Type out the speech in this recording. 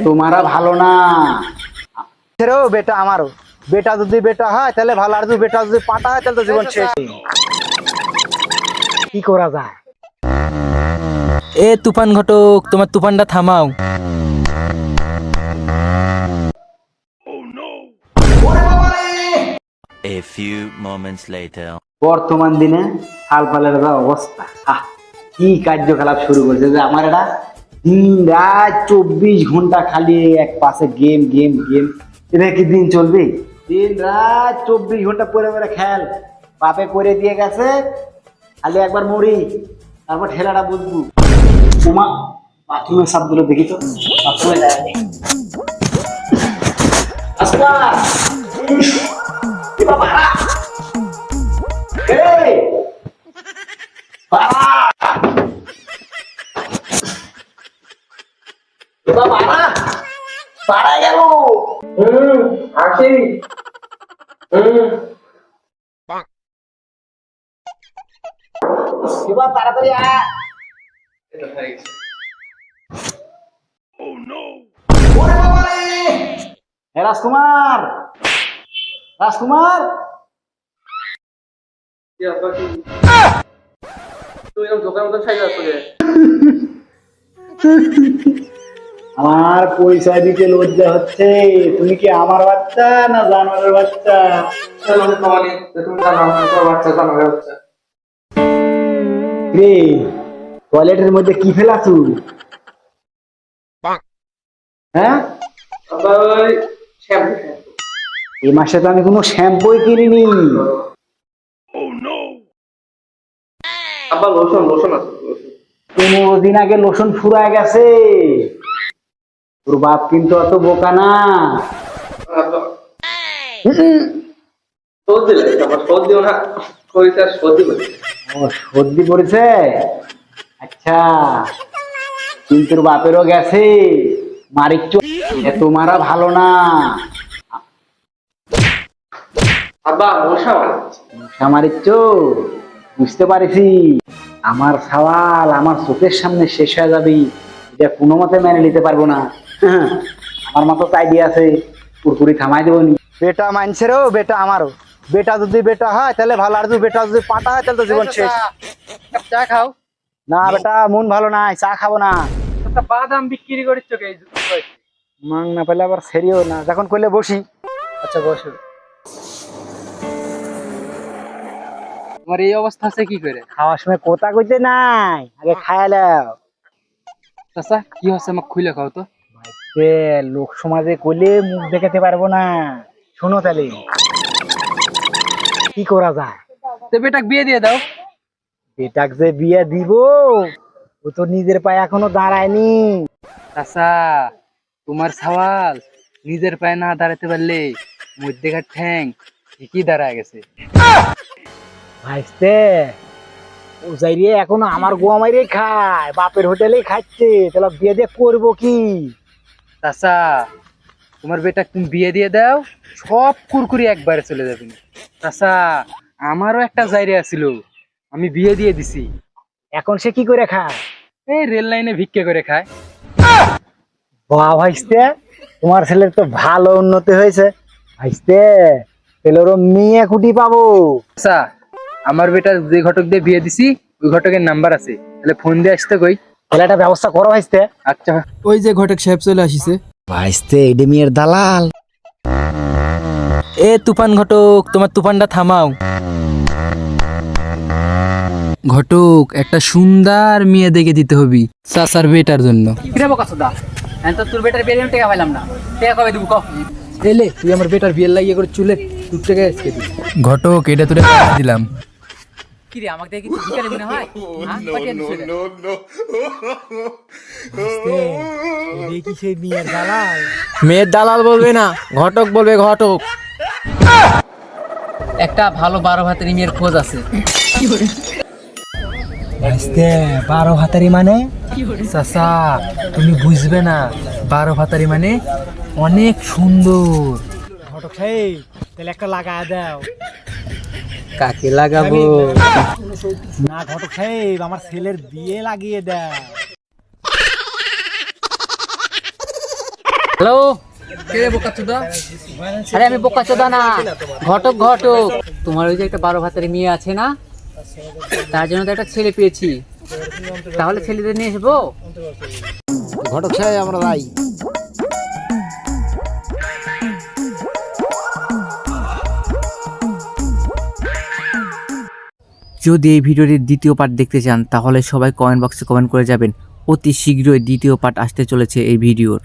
তোমারা ভালো না বেটা আমারও বেটা যদি বেটা হয় তাহলে ভালো, আর যদি বেটা যদি পাটা হয় তাহলে তো জীবন শেষ। কি করা যায়? এ তুফান ঘটক, তোমার তুফানটা থামাও। A few moments later. বর্তমান দিনে হাল ফালের যা অবস্থা, কি কার্যকলাপ শুরু করছে যে আমার এটা দিন রাত 24 ঘন্টা খালি এক পাশে গেম গেম গেম। এটা কি দিন চলবে? দিন রাত 24 ঘন্টা পরে পরে খেল। বাপে করে দিয়ে গেছে, খালি একবার মরি তারপর ঠেলাটা বুঝবো। তোমার বাথরুমের শব্দগুলো দেখি তো, বাথরুমে যায় তাড়াতাড়ি রাজকুমার, রাজকুমার আমার পরিচয় দিতে লজ্জা হচ্ছে। তুমি কি আমার বাচ্চা না জানোয়ারের বাচ্চা? রে টয়লেটের মধ্যে কি ফেলাছু? হ্যাঁ, এই মাসে তো আমি কোনো শ্যাম্পুই কিনিনি। পনেরো দিন আগে লোশন ফুরায় গেছে। তোর বাপ কিন্তু অত বোকা না। সর্দি পড়েছে? আচ্ছা, কিন্তু বাপেরও গেছে। মারিচ তোমারা ভালো না। মশা মারিচ, বুঝতে পারিছি। আমার সওয়াল আমার চোখের সামনে শেষ হয়ে যাবি, এটা কোনো মতে মেনে নিতে পারবো না। আমার মতো তাই দিয়ে আছে, পুরপুরি থামাই দেবনি। বেটা মানছেরও বেটা আমারও বেটা যদি বেটা হয় তাহলে ভালো, আর যদি বেটা যদি পাটা হয় তাহলে তো জীবন শেষ। চা খাও। না বেটা, মন ভালো নাই, চা খাবো না। বাদাম বিক্রি করিস তো মাং না পেলে আবার সেরিও না, যখন করলে বসি। আচ্ছা বসো। তোমার এই অবস্থা আছে কি করে? খাওয়ার সময় কোথা কইতে নাই, আগে খায়ালাও। চাচা কি হচ্ছে আমাকে খুলে খাও তো। লোক সমাজে কইলে মুখ দেখাতে পারবো না। শোনো তাহলে কি করা যায়? তো বেটাকে বিয়ে দিয়ে দাও। বেটাক যে বিয়ে দিব, ও তো নিজের পায়ে এখনো দাঁড়ায়নি। চাচা তোমার সওয়াল নিজের পায়ে না দাঁড়াতে পারলে মধ্যেকার ঠ্যাং ঠিকই দাঁড়ায় গেছে। ভাইস্তে ও যাইরে এখনো আমার গোয়া মাইরে খায়, বাপের হোটেলে খাচ্ছে, তাহলে বিয়ে দিয়ে করবো কি? চাচা তোমার বেটা তুমি বিয়ে দিয়ে দাও, সব কুরকুরি একবারে চলে যাবে। চাচা আমারও একটা জায়গা ছিল, আমি বিয়ে দিয়ে দিছি। এখন সে কি করে খায়? এই রেল লাইনে ভিক্ষে করে খায়। বাহ ভাইস্তে, তোমার ছেলের তো ভালো উন্নতি হয়েছে। ভাইস্তে ছেলেরও মেয়ে কুটি পাবো। আচ্ছা আমার বেটা যে ঘটক দিয়ে বিয়ে দিছি ওই ঘটকের নাম্বার আছে, তাহলে ফোন দিয়ে আসতে কই। তাহলে একটা ব্যবস্থা করো ভাইস্তে। আচ্ছা ওই যে ঘটক সাহেব চলে আসিছে। ভাইস্তে এডি মেয়ের দালাল। এ তুফান ঘটক, তোমার তুফানটা থামাও। ঘটক একটা সুন্দর মেয়ে দেখে দিতে হবি চাচার বেটার জন্য। তোর বেটার বিয়ে টাকা পাইলাম না, টাকা কবে দিব? এলে তুই আমার বেটার বিয়ে লাগিয়ে করে চুলে তোর টাকা আজকে দিবি। ঘটক এটা তোরে দিলাম। কি রে আমাকে দেখি ভিখারি মনে হয়? দেখি সেই মেয়ের দালাল। মেয়ের দালাল বলবে না, ঘটক বলবে ঘটক। একটা ভালো 12 ভাতের মেয়ের খোঁজ আছে। 12 ভাতারি মানে? চাচা তুমি বুঝবে না, 12 ভাতারি মানে অনেক সুন্দর। ঘটক সাহেব তাহলে একটা লাগায় দাও। কাকে লাগাবো? না ঘটক সাহেব, আমার ছেলের বিয়ে লাগিয়ে দেয়। হ্যালো, কে রে বোকাচোদা? আরে আমি বোকাচোদা না, ঘটক ঘটক। তোমার ওই যে একটা 12 ভাতের মেয়ে আছে না, তার জন্য তো একটা ছেলে পেয়েছি, তাহলে ছেলেদের নিয়ে আসবো? ঘটক সাহেব আমরা যাই। যদি এই ভিডিওটির দ্বিতীয় পার্ট দেখতে চান তাহলে সবাই কমেন্ট বক্সে কমেন্ট করে যাবেন। অতি শীঘ্রই দ্বিতীয় পার্ট আসতে চলেছে এই ভিডিওর।